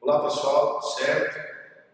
Olá pessoal, tudo certo?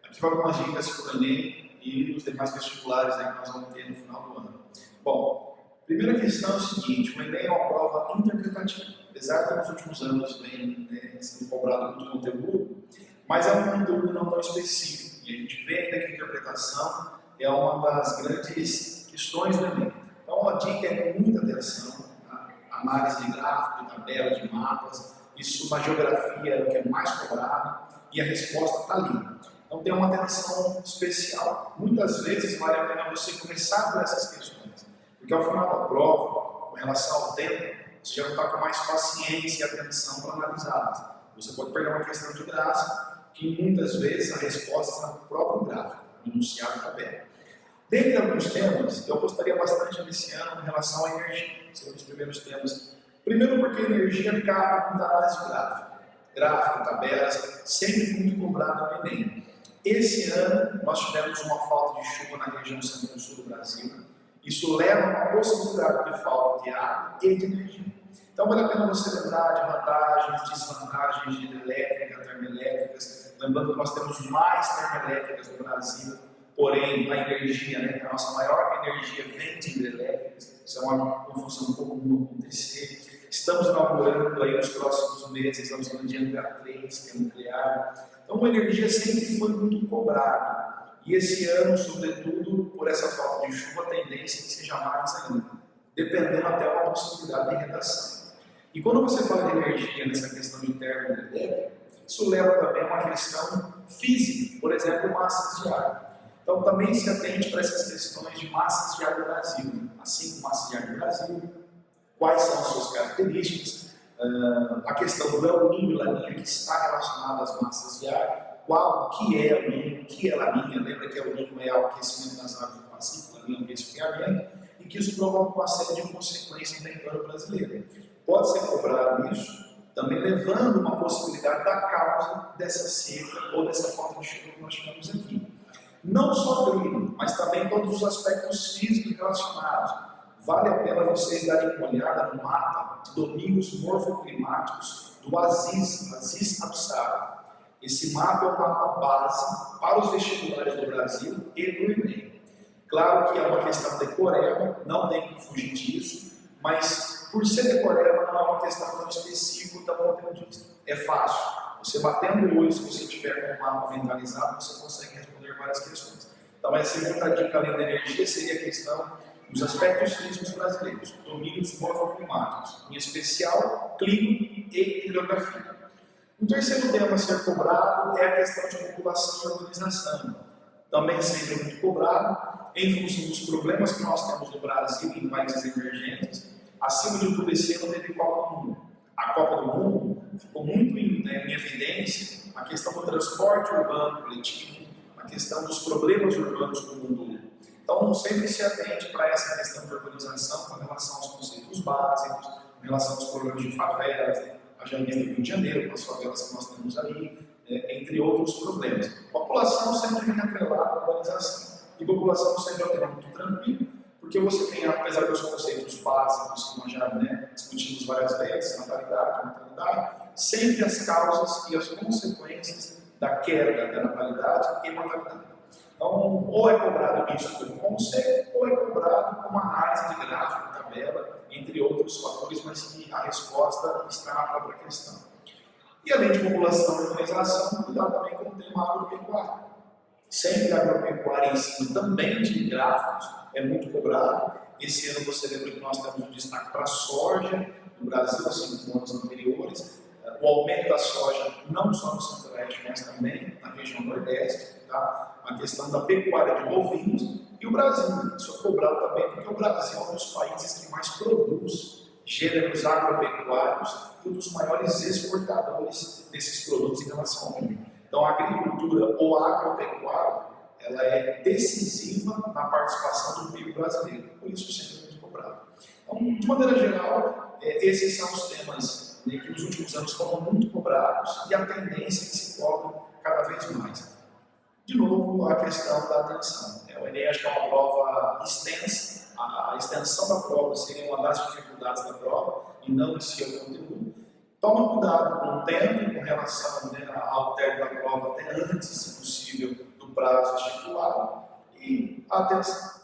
Aqui vai algumas dicas para o Enem e os demais vestibulares aí que nós vamos ter no final do ano. Bom, primeira questão é o seguinte: o Enem é uma prova interpretativa. Apesar de nos últimos anos vem sendo cobrado muito conteúdo, mas é um conteúdo não tão específico. E a gente vê ainda que a interpretação é uma das grandes questões do Enem. Então a dica é muita atenção, tá? Análise de gráfico, de tabela, de mapas, isso na geografia é o que é mais cobrado. E a resposta está ali. Então tem uma atenção especial. Muitas vezes vale a pena você começar por essas questões, porque ao final da prova, com relação ao tempo, você já não está com mais paciência e atenção para analisá-las. Você pode perder uma questão de graça, que muitas vezes a resposta está no próprio gráfico, no enunciado tabela. Dentre alguns temas, eu gostaria bastante nesse ano em relação à energia, que são os primeiros temas. Primeiro porque a energia cabe muita análise gráfica. Gráfico, tabelas, sempre muito cobrado no Enem. Esse ano nós tivemos uma falta de chuva na região centro-sul do Brasil. Isso leva a uma possibilidade de falta de água e de energia. Então vale a pena você lembrar de vantagens, desvantagens de hidrelétrica, termoelétricas. Lembrando que nós temos mais termoelétricas no Brasil, porém a energia, a nossa maior energia vem de hidrelétricas. Isso é uma confusão comum acontecer. Estamos inaugurando aí nos próximos meses, estamos falando de NH3, que é nuclear. Então a energia sempre foi muito cobrada. E esse ano, sobretudo, por essa falta de chuva, a tendência é que seja mais ainda, dependendo até uma possibilidade de redação. E quando você fala de energia nessa questão de termoelétrica, isso leva também a uma questão física, por exemplo, massas de ar. Então também se atente para essas questões de massas de ar no Brasil. Assim como massas de ar no Brasil, quais são as suas características, a questão do El Niño e Laninha, que está relacionada às massas de ar, o que é El Niño, o que é Laninha. Lembra que El Niño é o aquecimento das águas do Pacífico, Laninha é o resfriamento, e que isso provoca uma série de consequências no território brasileiro. Pode ser cobrado isso, também levando uma possibilidade da causa dessa seca ou dessa falta de chuva que nós tivemos aqui. Não só clima, mas também todos os aspectos físicos relacionados. Vale a pena vocês darem uma olhada no mapa de domínios morfoclimáticos do Aziz Ansari. Esse mapa é um mapa base para os vestibulares do Brasil e do Enem. Claro que é uma questão decoreba, não tem como fugir disso, mas por ser decoreba não é uma questão tão específica, tão conteudista. É fácil. Você batendo o olho, se você tiver com o mapa mentalizado, você consegue responder várias questões. Então a segunda dica além da energia seria a questão dos aspectos físicos brasileiros, domínios morfoclimáticos, em especial clima e hidrografia. Um terceiro tema a ser cobrado é a questão de população e urbanização. Também sempre muito cobrado, em função dos problemas que nós temos no Brasil e em países emergentes. Acima de tudo, esse ano teve Copa do Mundo. A Copa do Mundo ficou muito em evidência a questão do transporte urbano coletivo, a questão dos problemas urbanos do mundo. Então, sempre se atente para essa questão de urbanização com relação aos conceitos básicos, com relação aos problemas de favelas, a Janista do Rio de Janeiro, com as favelas que nós temos aí, entre outros problemas. População sempre vem atrelada à urbanização. E população sempre é um tema muito tranquilo, porque você tem, apesar dos conceitos básicos que nós já discutimos várias vezes, natalidade, mortalidade, sempre as causas e as consequências da queda da natalidade e mortalidade. Então, ou é cobrado isso como conceito, ou é cobrado como análise de gráfico, tabela, entre outros fatores, mas que a resposta está na própria questão. E além de população e urbanização, cuidado também com o tema agropecuário. Sempre a agropecuária em si, também de gráficos, é muito cobrado. Esse ano você lembra que nós temos um destaque para a soja no Brasil, assim como anos anteriores. O aumento da soja, não só no Centro-Oeste, mas também na região Nordeste, tá? A questão da pecuária de bovinos e o Brasil. Isso é cobrado também porque o Brasil é um dos países que mais produz gêneros agropecuários e um dos maiores exportadores desses produtos em relação ao mundo. Então a agricultura ou agropecuária, ela é decisiva na participação do PIB brasileiro, por isso sempre é muito cobrado. Então, de maneira geral, esses são os temas que nos últimos anos foram muito cobrados e a tendência é que se cobram cada vez mais. De novo, a questão da atenção. O Enem acho que é uma prova extensa, a extensão da prova seria uma das dificuldades da prova e não em si o conteúdo. Toma cuidado com o tempo, com relação ao entrega da prova até antes, se possível, do prazo estipulado. E atenção,